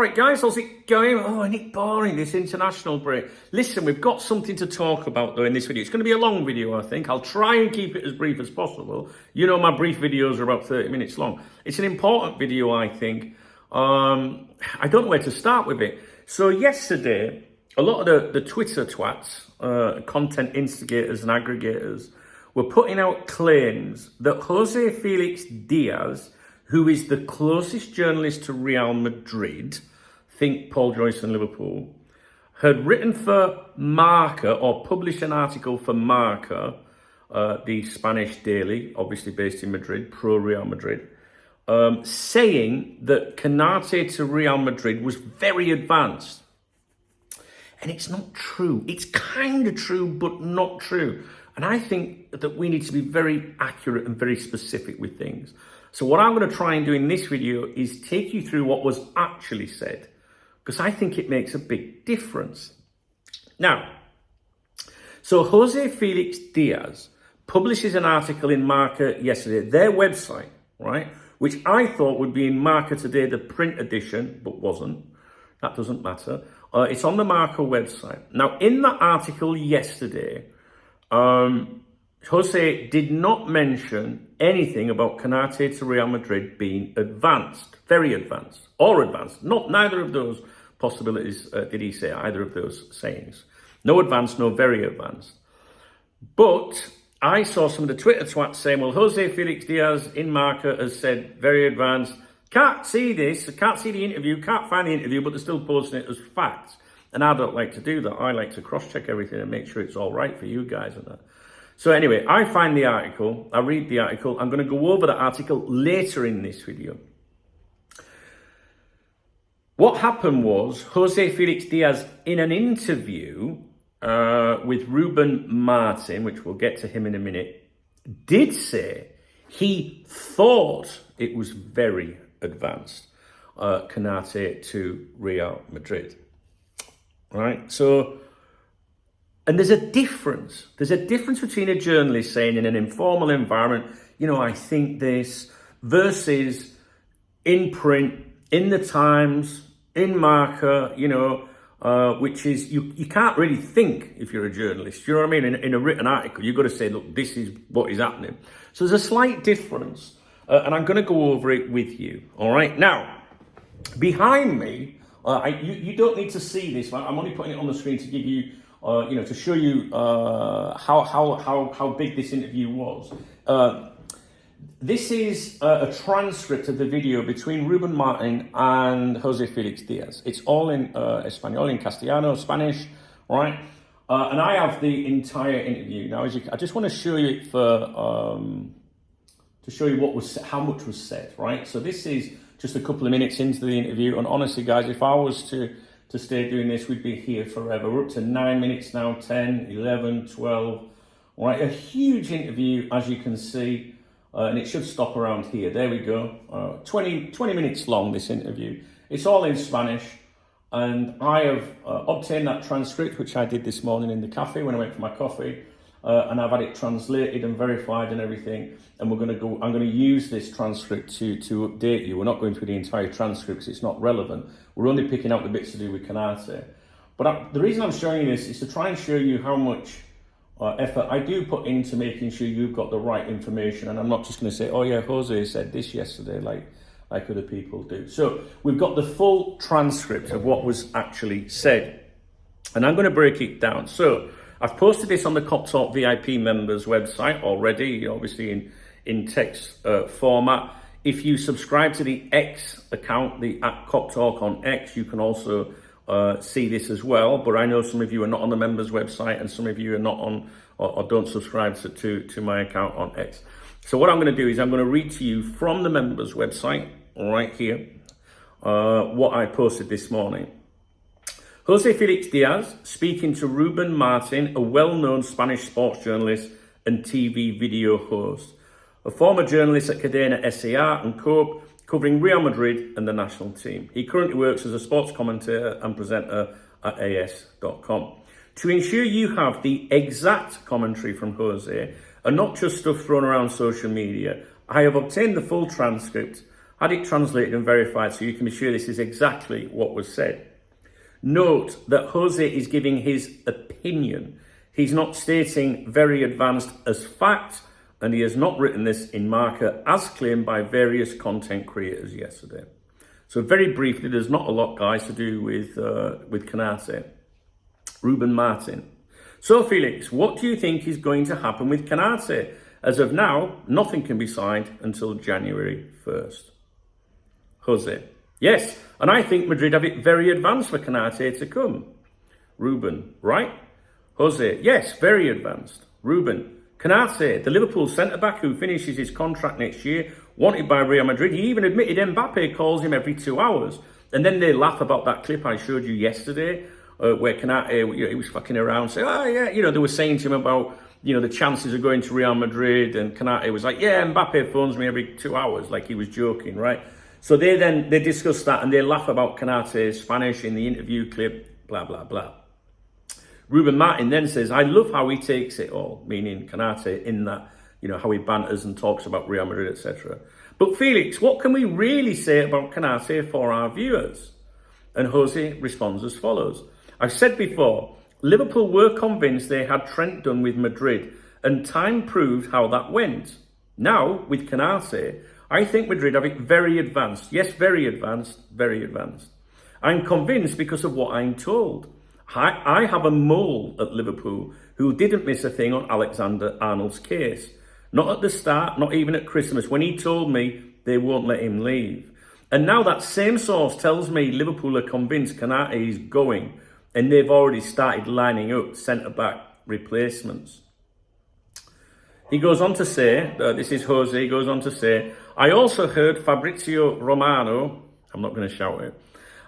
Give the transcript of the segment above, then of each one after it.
right, guys, how's it going? Oh, isn't it boring, this international break? Listen, we've got something to talk about, though, in this video. It's going to be a long video, I think. I'll try and keep it as brief as possible. You know, my brief videos are about 30 minutes long. It's an important video, I think. I don't know where to start with it. So yesterday, a lot of the Twitter twats, content instigators and aggregators, were putting out claims that Jose Felix Diaz, who is the closest journalist to Real Madrid, think Paul Joyce and Liverpool, had written for Marca or published an article for Marca, the Spanish daily, obviously based in Madrid, pro-Real Madrid, saying that Canate to Real Madrid was very advanced. And it's not true. It's kind of true, but not true. And I think that we need to be very accurate and very specific with things. So what I'm going to try and do in this video is take you through what was actually said, because I think it makes a big difference. Now, so Jose Felix Diaz publishes an article in Marca yesterday, their website, right, which I thought would be in Marca Today, the print edition, but wasn't. That doesn't matter. It's on the Marca website. Now, in that article yesterday, Jose did not mention anything about Canate to Real Madrid being advanced, very advanced, or advanced. Neither of those possibilities did he say, either of those sayings. No advanced, no very advanced. But I saw some of the Twitter twats saying, well, Jose Felix Diaz in Marca has said very advanced. Can't see this, can't see the interview, can't find the interview, but they're still posting it as facts. And I don't like to do that. I like to cross-check everything and make sure it's all right for you guys and that. So anyway, I find the article, I read the article. I'm going to go over the article later in this video. What happened was Jose Felix Diaz, in an interview with Ruben Martin, which we'll get to him in a minute, did say he thought it was very advanced, Canate to Real Madrid. Right? So, and there's a difference. There's a difference between a journalist saying in an informal environment, you know, I think this, versus in print, in the Times, in Marca, you know, which is, you can't really think if you're a journalist. You know what I mean? In a written article, you've got to say, look, this is what is happening. So there's a slight difference, and I'm going to go over it with you. All right? Now, behind me, you don't need to see this. I'm only putting it on the screen to give you, you know, to show you how big this interview was. This is a transcript of the video between Ruben Martin and Jose Felix Diaz. It's all in Espanol, in Castellano, Spanish, right? And I have the entire interview. Now, I just want to show you it to show you how much was said, right? So this is just a couple of minutes into the interview. And honestly, guys, if I was to stay doing this, we'd be here forever. We're up to 9 minutes now, 10, 11, 12. All right, a huge interview, as you can see. And it should stop around here. There we go. 20 minutes long, this interview. It's all in Spanish. And I have obtained that transcript, which I did this morning in the cafe when I went for my coffee. And I've had it translated and verified and everything. And I'm going to use this transcript to update you. We're not going through the entire transcript because it's not relevant. We're only picking out the bits to do with Canate. But the reason I'm showing you this is to try and show you how much effort I do put into making sure you've got the right information. And I'm not just going to say, oh yeah, Jose said this yesterday, like other people do. So we've got the full transcript of what was actually said. And I'm going to break it down. So I've posted this on the Cop Talk VIP members website already, obviously in text format. If you subscribe to the X account, the @Cop Talk on X, you can also see this as well. But I know some of you are not on the members website and some of you are not on or don't subscribe to my account on X. So what I'm going to do is I'm going to read to you from the members website right here what I posted this morning. Jose Felix Diaz speaking to Ruben Martin, a well-known Spanish sports journalist and TV video host, a former journalist at Cadena SAR and Cope, covering Real Madrid and the national team. He currently works as a sports commentator and presenter at AS.com. To ensure you have the exact commentary from Jose and not just stuff thrown around social media, I have obtained the full transcript Had it translated and verified so you can be sure this is exactly what was said. Note that Jose is giving his opinion. He's not stating very advanced as fact, and he has not written this in marker as claimed by various content creators yesterday. So very briefly, there's not a lot, guys, to do with Canate. Ruben Martin. So Felix, what do you think is going to happen with Canate? As of now, nothing can be signed until January 1st. Jose. Yes, and I think Madrid have it very advanced for Canate to come. Ruben. Right? Jose. Yes, very advanced. Ruben. Canate, the Liverpool centre-back who finishes his contract next year, wanted by Real Madrid. He even admitted Mbappe calls him every 2 hours. And then they laugh about that clip I showed you yesterday, where Canate, he was fucking around, saying, oh yeah, they were saying to him about, the chances of going to Real Madrid, and Canate was like, yeah, Mbappe phones me every 2 hours, like he was joking, right? So they discuss that and they laugh about Canate's Spanish in the interview clip, blah, blah, blah. Ruben Martin then says, I love how he takes it all, meaning Canate, in that, how he banters and talks about Real Madrid, etc. But Felix, what can we really say about Canate for our viewers? And Jose responds as follows. I've said before, Liverpool were convinced they had Trent done with Madrid, and time proved how that went. Now, with Canate, I think Madrid have it very advanced. Yes, very advanced, very advanced. I'm convinced because of what I'm told. I have a mole at Liverpool who didn't miss a thing on Alexander-Arnold's case. Not at the start, not even at Christmas, when he told me they won't let him leave. And now that same source tells me Liverpool are convinced Canate is going, and they've already started lining up centre-back replacements. He goes on to say, this is Jose, he goes on to say, I also heard Fabrizio Romano, I'm not going to shout it,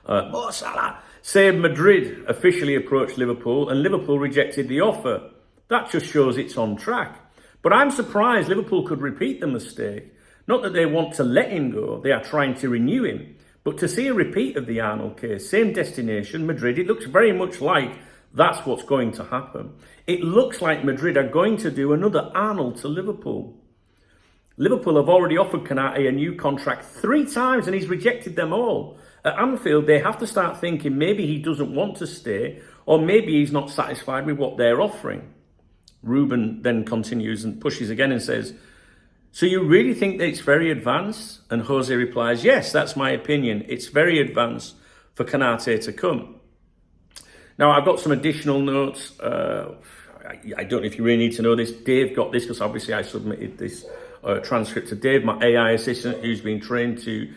Mo Salah, say Madrid officially approached Liverpool and Liverpool rejected the offer. That just shows it's on track. But I'm surprised Liverpool could repeat the mistake. Not that they want to let him go, they are trying to renew him. But to see a repeat of the Arnold case, same destination, Madrid, it looks very much like that's what's going to happen. It looks like Madrid are going to do another Arnold to Liverpool. Liverpool have already offered Canate a new contract 3 times and he's rejected them all. At Anfield, they have to start thinking maybe he doesn't want to stay or maybe he's not satisfied with what they're offering. Ruben then continues and pushes again and says, so you really think that it's very advanced? And Jose replies, yes, that's my opinion. It's very advanced for Canate to come. Now, I've got some additional notes. I don't know if you really need to know this. Dave got this because obviously I submitted this transcript to Dave, my AI assistant, who's been trained to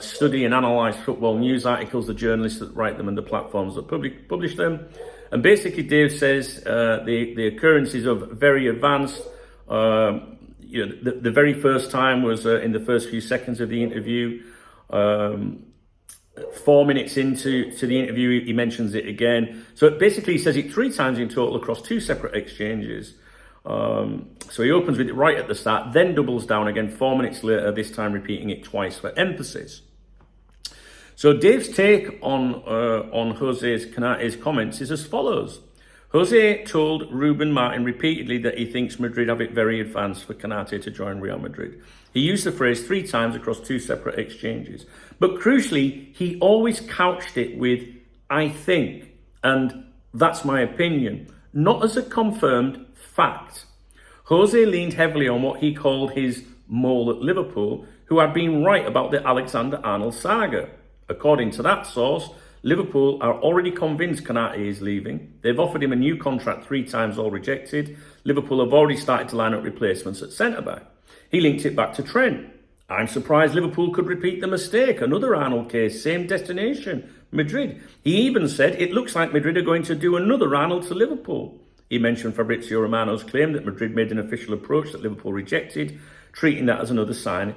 study and analyse football news articles, the journalists that write them and the platforms that publish them. And basically Dave says the occurrences of very advanced, the very first time was in the first few seconds of the interview. 4 minutes into the interview, he mentions it again. So basically he says it 3 times in total across 2 separate exchanges. So he opens with it right at the start, then doubles down again 4 minutes later, this time repeating it twice for emphasis. So Dave's take on Canate's comments is as follows. Jose told Ruben Martin repeatedly that he thinks Madrid have it very advanced for Canate to join Real Madrid. He used the phrase 3 times across 2 separate exchanges. But crucially, he always couched it with, I think, and that's my opinion, not as a confirmed fact. Jose leaned heavily on what he called his mole at Liverpool, who had been right about the Alexander-Arnold saga. According to that source, Liverpool are already convinced Canate is leaving. They've offered him a new contract 3 times, all rejected. Liverpool have already started to line up replacements at centre-back. He linked it back to Trent. I'm surprised Liverpool could repeat the mistake. Another Arnold case, same destination, Madrid. He even said it looks like Madrid are going to do another Arnold to Liverpool. He mentioned Fabrizio Romano's claim that Madrid made an official approach that Liverpool rejected, treating that as another sign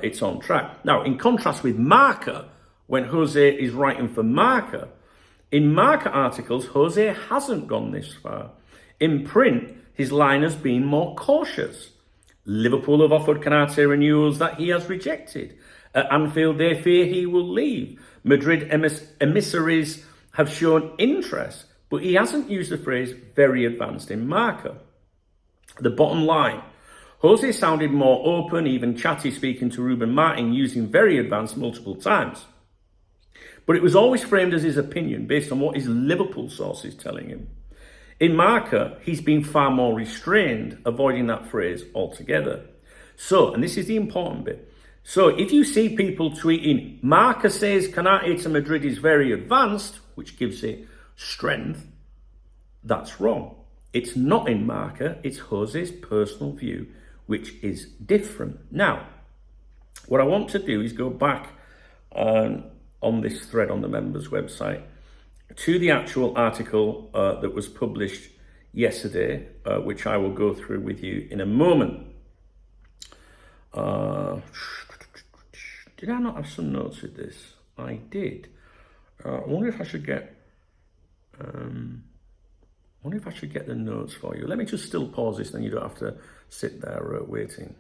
it's on track. Now, in contrast with Marca, when Jose is writing for Marca, in Marca articles, Jose hasn't gone this far. In print, his line has been more cautious. Liverpool have offered Canate renewals that he has rejected. At Anfield, they fear he will leave. Madrid emissaries have shown interest, but he hasn't used the phrase very advanced in Marca. The bottom line, Jose sounded more open, even chatty, speaking to Ruben Martin, using very advanced multiple times. But it was always framed as his opinion based on what his Liverpool source is telling him. In Marca, he's been far more restrained, avoiding that phrase altogether. So, and this is the important bit. So if you see people tweeting, Marca says Konate to Madrid is very advanced, which gives it strength, that's wrong. It's not in Marca, it's Jose's personal view, which is different. Now, what I want to do is go back on this thread on the members website to the actual article that was published yesterday, which I will go through with you in a moment. Did I not have some notes with this? I did. I wonder if I should get the notes for you. Let me just still pause this, then you don't have to sit there waiting.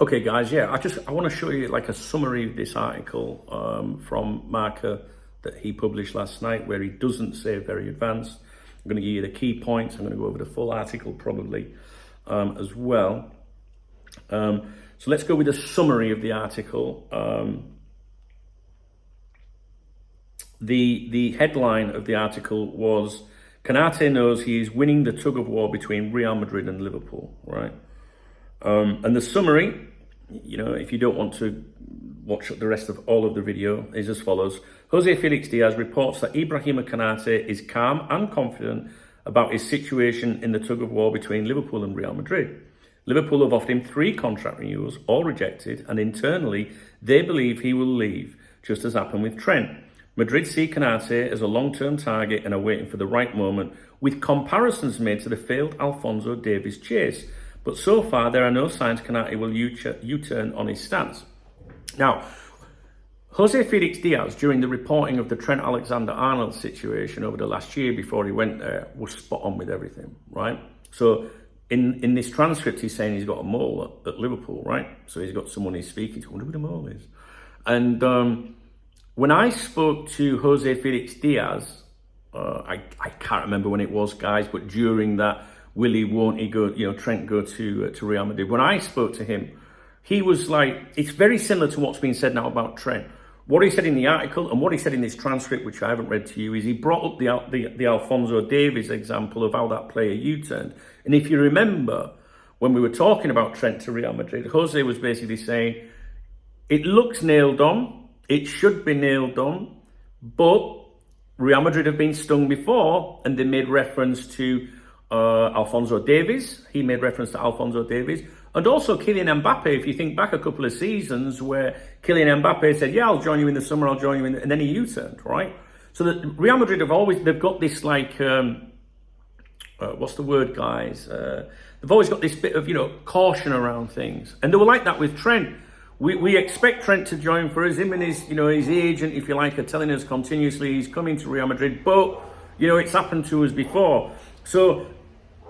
Okay, guys, yeah, I want to show you like a summary of this article from Marca that he published last night, where he doesn't say very advanced. I'm going to give you the key points. I'm going to go over the full article probably as well. So let's go with a summary of the article. The headline of the article was, Konate knows he is winning the tug of war between Real Madrid and Liverpool, right? And the summary, you know, if you don't want to watch the rest of all of the video, is as follows. Jose Felix Diaz reports that Ibrahima Konate is calm and confident about his situation in the tug of war between Liverpool and Real Madrid. Liverpool have offered him 3 contract renewals, all rejected, and internally they believe he will leave, just as happened with Trent. Madrid see Konate as a long-term target and are waiting for the right moment, with comparisons made to the failed Alphonso Davies chase. But so far, there are no signs Konate will U-turn on his stance. Now, Jose Felix Diaz, during the reporting of the Trent Alexander-Arnold situation over the last year before he went there, was spot on with everything, right? So in this transcript, he's saying he's got a mole at Liverpool, right? So he's got someone he's speaking to. I wonder who the mole is. And when I spoke to Jose Felix Diaz, I can't remember when it was, guys, but during that, won't he go, Trent go to Real Madrid. When I spoke to him, he was like, it's very similar to what's been said now about Trent. What he said in the article and what he said in this transcript, which I haven't read to you, is he brought up the Alphonso Davies example of how that player U-turned. And if you remember, when we were talking about Trent to Real Madrid, Jose was basically saying, it looks nailed on, it should be nailed on, but Real Madrid have been stung before, and they made reference to Alphonso Davies. He made reference to Alphonso Davies. And also Kylian Mbappe, if you think back a couple of seasons where Kylian Mbappe said, yeah, I'll join you in the summer, I'll join you in, and then he U-turned, right? So that Real Madrid they've got this like, what's the word, guys? They've always got this bit of, caution around things. And they were like that with Trent. We expect Trent to join for us. Him and his, his agent, if you like, are telling us continuously he's coming to Real Madrid, but, it's happened to us before. So,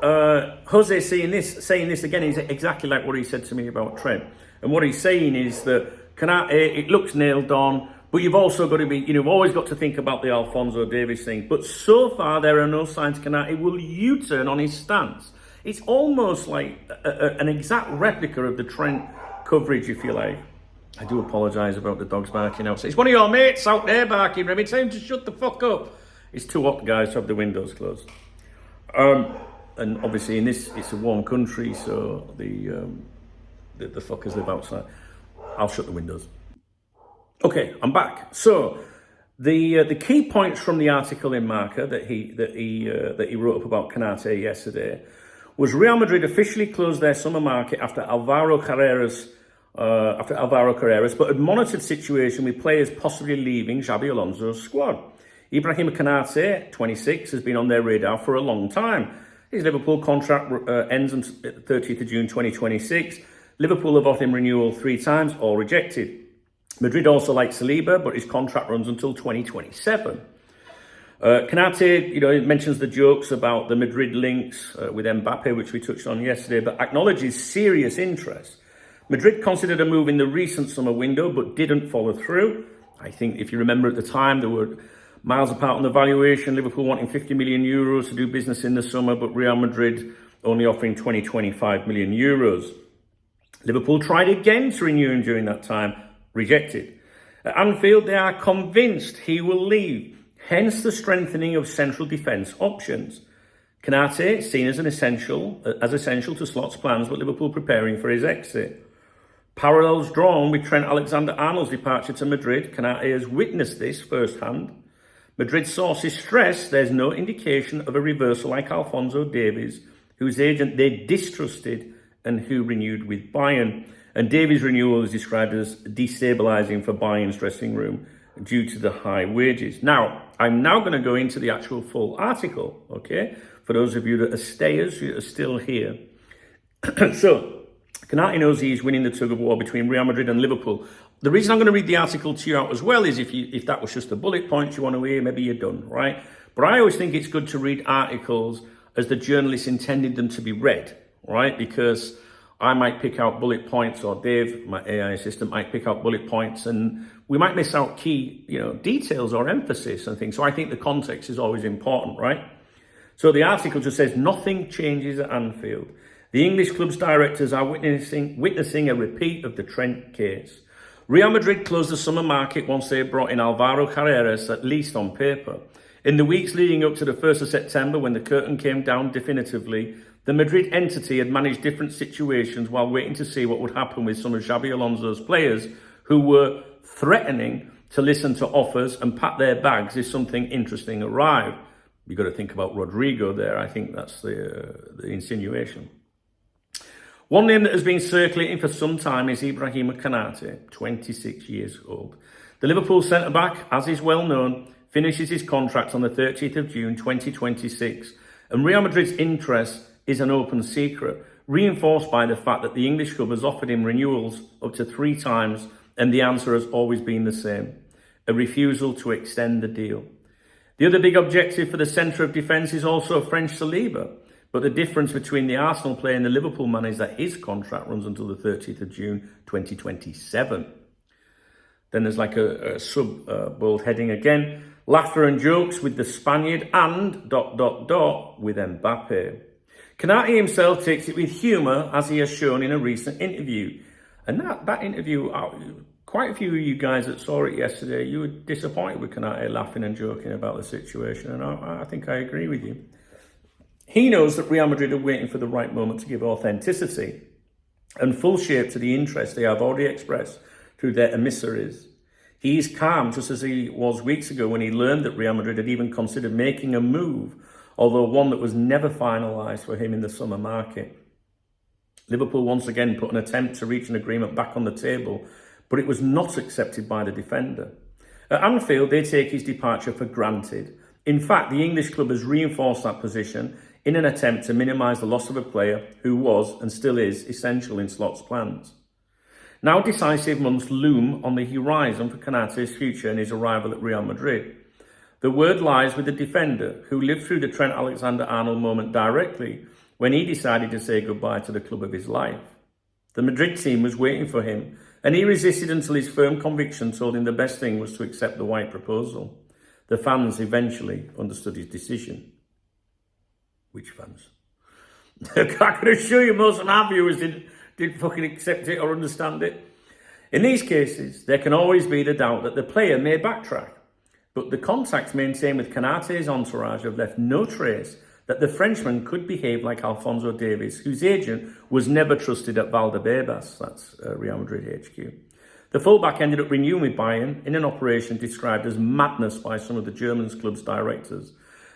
Jose saying this again is exactly like what he said to me about Trent. And what he's saying is that Konate, it looks nailed on, but you've also got to be, you've always got to think about the Alphonso Davies thing. But so far, there are no signs Konate will U-turn on his stance. It's almost like an exact replica of the Trent coverage, if you like. I do apologise about the dogs barking outside. It's one of your mates out there barking, Remy. Tell him to shut the fuck up. It's too hot, guys, to have the windows closed. And obviously in this, it's a warm country, so the fuckers live outside. I'll shut the windows. Okay, I'm back. So the key points from the article in Marca that he wrote up about Konate yesterday was Real Madrid officially closed their summer market after Alvaro Carreras, but had monitored situation with players possibly leaving Xabi Alonso's squad. Ibrahima Konate, 26, has been on their radar for a long time. His Liverpool contract ends on 30th of June 2026. Liverpool have offered him renewal 3 times, all rejected. Madrid also like Saliba, but his contract runs until 2027. Konate, mentions the jokes about the Madrid links with Mbappe, which we touched on yesterday, but acknowledges serious interest. Madrid considered a move in the recent summer window, but didn't follow through. I think if you remember at the time, there were miles apart on the valuation, Liverpool wanting 50 million euros to do business in the summer, but Real Madrid only offering 25 million euros. Liverpool tried again to renew him during that time, rejected. At Anfield, they are convinced he will leave, hence the strengthening of central defence options. Konate seen as essential to Slot's plans, but Liverpool preparing for his exit. Parallels drawn with Trent Alexander-Arnold's departure to Madrid. Konate has witnessed this firsthand. Madrid sources stress there's no indication of a reversal like Alphonso Davies, whose agent they distrusted and who renewed with Bayern. And Davies' renewal is described as destabilising for Bayern's dressing room due to the high wages. Now, I'm now going to go into the actual full article, okay? For those of you that are stayers, who are still here. So, Konate knows he's winning the tug of war between Real Madrid and Liverpool. The reason I'm going to read the article to you out as well is if that was just the bullet points you want to hear, maybe you're done, right? But I always think it's good to read articles as the journalists intended them to be read, right? Because I might pick out bullet points, or Dave, my AI assistant, might pick out bullet points, and we might miss out key, details or emphasis and things. So I think the context is always important, right? So the article just says, nothing changes at Anfield. The English club's directors are witnessing a repeat of the Trent case. Real Madrid closed the summer market once they brought in Alvaro Carreras, at least on paper. In the weeks leading up to the 1st of September, when the curtain came down definitively, the Madrid entity had managed different situations while waiting to see what would happen with some of Xabi Alonso's players who were threatening to listen to offers and pack their bags if something interesting arrived. You've got to think about Rodrigo there. I think that's the insinuation. One name that has been circulating for some time is Ibrahima Konate, 26 years old. The Liverpool centre-back, as is well known, finishes his contract on the 30th of June 2026, and Real Madrid's interest is an open secret, reinforced by the fact that the English club has offered him renewals up to 3 times, and the answer has always been the same: a refusal to extend the deal. The other big objective for the centre of defence is also French Saliba, but the difference between the Arsenal player and the Liverpool man is that his contract runs until the 30th of June 2027. Then there's like a sub-bold heading again: laughter and jokes with the Spaniard and ... with Mbappe. Konate himself takes it with humour, as he has shown in a recent interview. And that interview, quite a few of you guys that saw it yesterday, you were disappointed with Konate laughing and joking about the situation, and I think I agree with you. He knows that Real Madrid are waiting for the right moment to give authenticity and full shape to the interest they have already expressed through their emissaries. He is calm, just as he was weeks ago when he learned that Real Madrid had even considered making a move, although one that was never finalised for him in the summer market. Liverpool once again put an attempt to reach an agreement back on the table, but it was not accepted by the defender. At Anfield, they take his departure for granted. In fact, the English club has reinforced that position in an attempt to minimise the loss of a player who was, and still is, essential in Slot's plans. Now decisive months loom on the horizon for Konate's future and his arrival at Real Madrid. The word lies with the defender, who lived through the Trent Alexander-Arnold moment directly when he decided to say goodbye to the club of his life. The Madrid team was waiting for him, and he resisted until his firm conviction told him the best thing was to accept the white proposal. The fans eventually understood his decision. Which fans? I can assure you most of our viewers didn't fucking accept it or understand it. In these cases, there can always be the doubt that the player may backtrack, but the contacts maintained with Konate's entourage have left no trace that the Frenchman could behave like Alphonso Davies, whose agent was never trusted at Valdebebas, that's Real Madrid HQ. The fullback ended up renewing with Bayern in an operation described as madness by some of the German club's directors,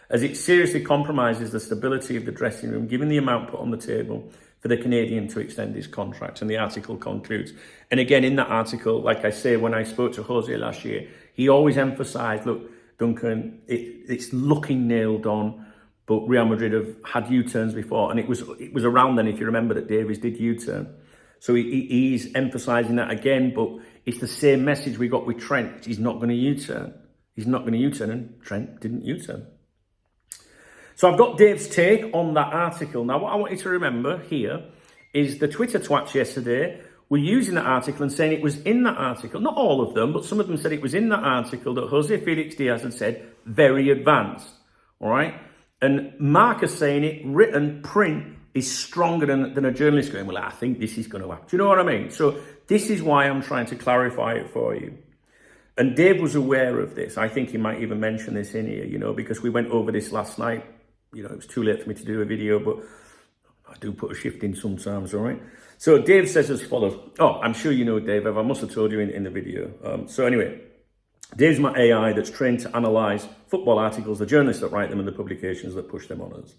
as it seriously compromises the stability of the dressing room, given the amount put on the table for the Canadian to extend his contract. And the article concludes. And again, in that article, like I say, when I spoke to Jose last year, he always emphasised, look, Duncan, it's looking nailed on, but Real Madrid have had U-turns before. And it was around then, if you remember, that Davies did U-turn. So he's emphasising that again, but it's the same message we got with Trent. He's not going to U-turn. He's not going to U-turn, and Trent didn't U-turn. So I've got Dave's take on that article. Now, what I want you to remember here is the Twitter twats yesterday were using that article and saying it was in that article. Not all of them, but some of them said it was in that article that Jose Felix Diaz had said, very advanced, all right? And Marcus saying it, written, print, is stronger than a journalist going, well, I think this is going to happen. Do you know what I mean? So this is why I'm trying to clarify it for you. And Dave was aware of this. I think he might even mention this in here, you know, because we went over this last night. You know, it was too late for me to do a video, but I do put a shift in sometimes, all right? So Dave says as follows. Oh, I'm sure you know Dave. I must have told you in the video. So anyway, Dave's my AI that's trained to analyse football articles, the journalists that write them and the publications that push them on us.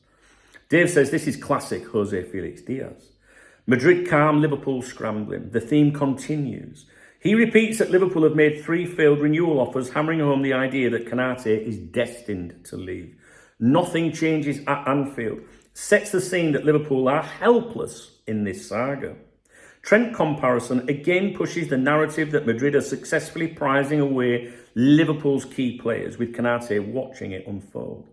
Dave says this is classic Jose Felix Diaz. Madrid calm, Liverpool scrambling. The theme continues. He repeats that Liverpool have made 3 failed renewal offers, hammering home the idea that Konate is destined to leave. Nothing changes at Anfield. Sets the scene that Liverpool are helpless in this saga. Trent comparison again pushes the narrative that Madrid are successfully prizing away Liverpool's key players, with Konate watching it unfold.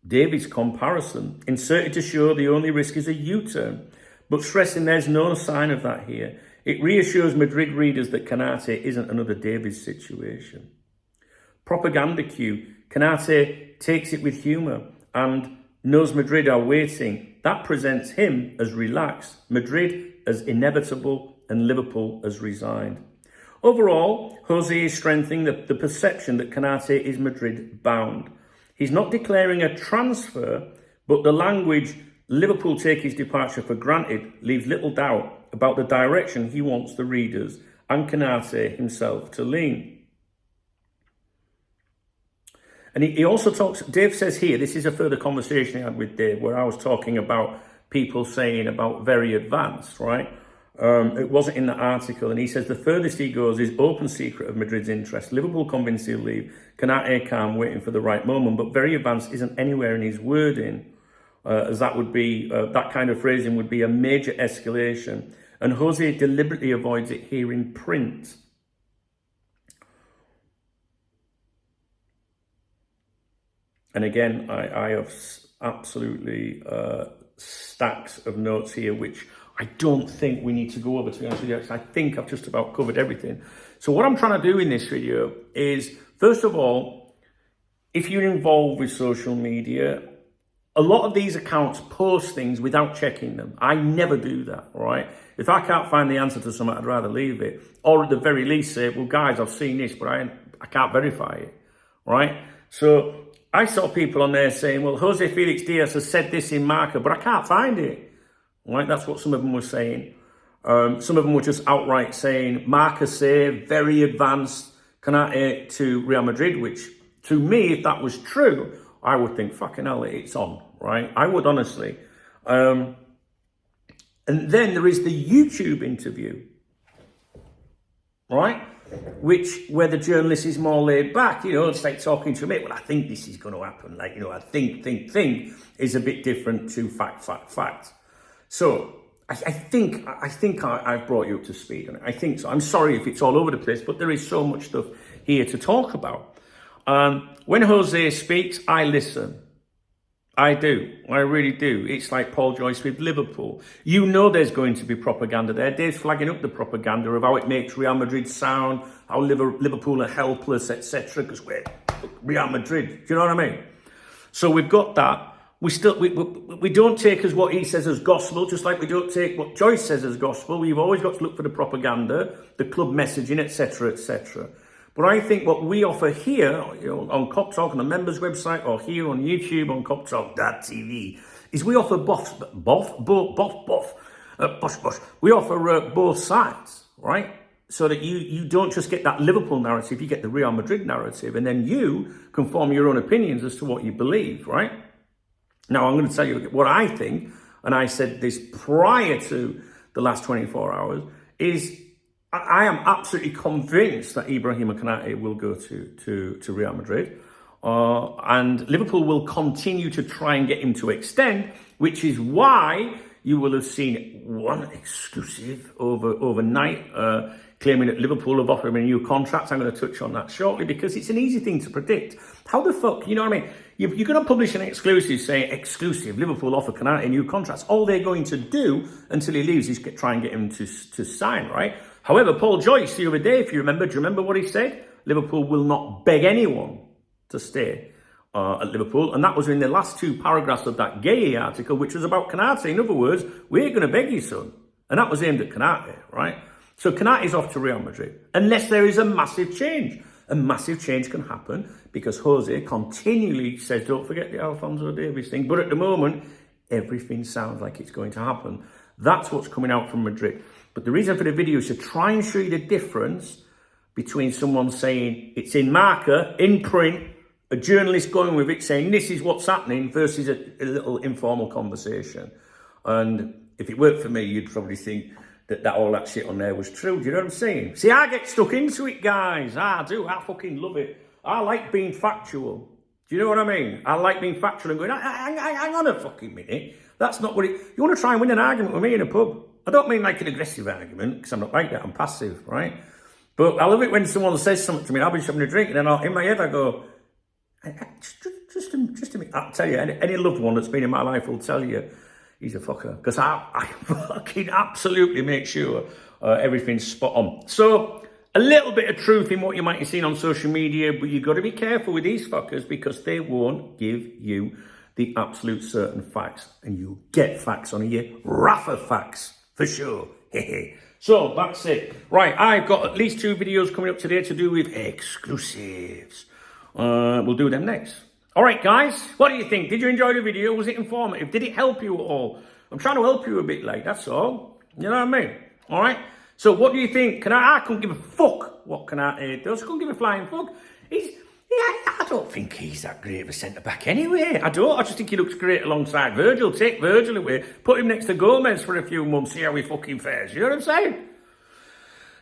David's comparison, inserted to show the only risk is a U-turn, but stressing there's no sign of that here. It reassures Madrid readers that Konate isn't another Davies situation. Propaganda cue. Konate takes it with humour and knows Madrid are waiting. That presents him as relaxed, Madrid as inevitable, and Liverpool as resigned. Overall, Jose is strengthening the perception that Konate is Madrid bound. He's not declaring a transfer, but the language Liverpool take his departure for granted leaves little doubt about the direction he wants the readers and Konate himself to lean. And he also talks, Dave says here, this is a further conversation I had with Dave where I was talking about people saying about very advanced, right? It wasn't in the article. And he says the furthest he goes is open secret of Madrid's interest. Liverpool convinced he'll leave. Konate calm, waiting for the right moment. But very advanced isn't anywhere in his wording, as that would be, that kind of phrasing would be a major escalation. And Jose deliberately avoids it here in print. And again, I have absolutely stacks of notes here, which I don't think we need to go over, to be honest with you. I think I've just about covered everything. So what I'm trying to do in this video is, first of all, if you're involved with social media, a lot of these accounts post things without checking them. I never do that, right? If I can't find the answer to something, I'd rather leave it. Or at the very least say, well, guys, I've seen this, but I can't verify it, right? So I saw people on there saying, well, Jose Felix Diaz has said this in Marca, but I can't find it, right? That's what some of them were saying. Some of them were just outright saying, Marca say, very advanced, Konate to Real Madrid, which to me, if that was true, I would think, fucking hell, it's on, right? I would honestly. And then there is the YouTube interview, right? Where the journalist is more laid back, you know, it's like talking to me. Well, I think this is going to happen. Like, you know, I think is a bit different to fact. So I think I've brought you up to speed on it. I think so. I'm sorry if it's all over the place, but there is so much stuff here to talk about. When Jose speaks, I listen. I do. I really do. It's like Paul Joyce with Liverpool. You know there's going to be propaganda there. Dave's flagging up the propaganda of how it makes Real Madrid sound, how Liverpool are helpless, etc. because we're Real Madrid. Do you know what I mean? So we've got that. We don't take as what he says as gospel, just like we don't take what Joyce says as gospel. We've always got to look for the propaganda, the club messaging, etc., etc. But I think what we offer here, you know, on Cop Talk, on the members website, or here on YouTube on coptalk.tv, is we offer both. We offer both sides, right? So that you don't just get that Liverpool narrative, you get the Real Madrid narrative, and then you can form your own opinions as to what you believe, right? Now, I'm going to tell you what I think, and I said this prior to the last 24 hours, is I am absolutely convinced that Ibrahim Konate will go to Real Madrid. And Liverpool will continue to try and get him to extend, which is why you will have seen one exclusive overnight claiming that Liverpool have offered him a new contract. I'm going to touch on that shortly because it's an easy thing to predict. How the fuck, you know what I mean? You're going to publish an exclusive saying, exclusive, Liverpool offer Konate new contracts. All they're going to do until he leaves is try and get him to sign, right? However, Paul Joyce the other day, if you remember, do you remember what he said? Liverpool will not beg anyone to stay. at Liverpool, and that was in the last 2 paragraphs of that Gay article, which was about Canate. In other words, we're going to beg you, son. And that was aimed at Canate, right? So Canate's off to Real Madrid, unless there is a massive change. A massive change can happen because Jose continually says, don't forget the Alphonso Davies thing. But at the moment, everything sounds like it's going to happen. That's what's coming out from Madrid. But the reason for the video is to try and show you the difference between someone saying it's in marker, in print, a journalist going with it saying this is what's happening versus a little informal conversation. And if it worked for me, you'd probably think that all that shit on there was true. Do you know what I'm saying? See, I get stuck into it, guys. I do. I fucking love it. I like being factual. Do you know what I mean? I like being factual and going, hang on a fucking minute. That's not what it... You want to try and win an argument with me in a pub? I don't mean like an aggressive argument, because I'm not like that. I'm passive, right? But I love it when someone says something to me, I'll be having a drink, and then in my head I go, just a minute. I'll tell you, any loved one that's been in my life will tell you he's a fucker. Because I fucking absolutely make sure everything's spot on. So, a little bit of truth in what you might have seen on social media, but you've got to be careful with these fuckers because they won't give you the absolute certain facts. And you get facts on here, Rafa facts, for sure. So, that's it. Right, I've got at least 2 videos coming up today to do with exclusives. We'll do them next. All right, guys, what do you think? Did you enjoy the video? Was it informative? Did it help you at all? I'm trying to help you a bit, like, that's all. You know what I mean? All right? So what do you think? I couldn't give a fuck what Canate does. I couldn't give a flying fuck. I don't think he's that great of a centre-back anyway. I don't. I just think he looks great alongside Virgil. Take Virgil away. Put him next to Gomez for a few months. See how he fucking fares. You know what I'm saying?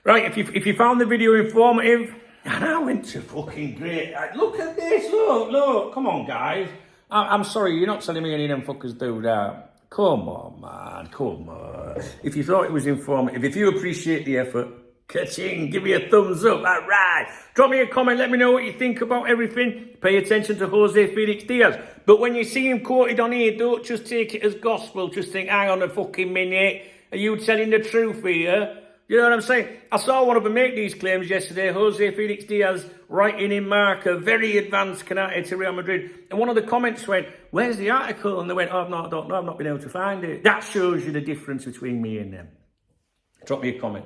Right, if you found the video informative... And I went to fucking great. Look at this, look. Come on, guys. I'm sorry, you're not telling me any of them fuckers do that. Come on, man, come on. If you thought it was informative, if you appreciate the effort, ka-ching, give me a thumbs up, all right. Drop me a comment, let me know what you think about everything. Pay attention to Jose Felix Diaz. But when you see him quoted on here, don't just take it as gospel. Just think, hang on a fucking minute. Are you telling the truth here? You know what I'm saying? I saw one of them make these claims yesterday. Jose Felix Diaz writing in marker, very advanced Canate to Real Madrid. And one of the comments went, where's the article? And they went, I don't know, I've not been able to find it. That shows you the difference between me and them. Drop me a comment.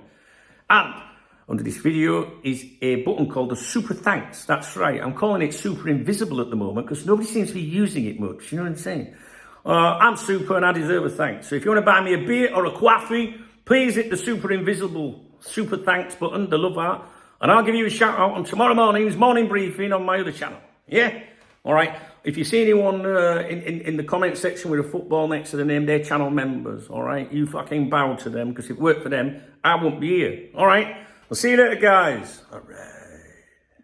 And under this video is a button called the Super Thanks. That's right. I'm calling it Super Invisible at the moment because nobody seems to be using it much. You know what I'm saying? I'm super and I deserve a thanks. So if you want to buy me a beer or a coffee, please hit the Super Invisible Super Thanks button, the love heart, and I'll give you a shout out on tomorrow morning's morning briefing on my other channel. Yeah? All right. If you see anyone in the comment section with a football next to the name, they're channel members. All right. You fucking bow to them because if it worked for them, I won't be here. All right. I'll see you later, guys. All right.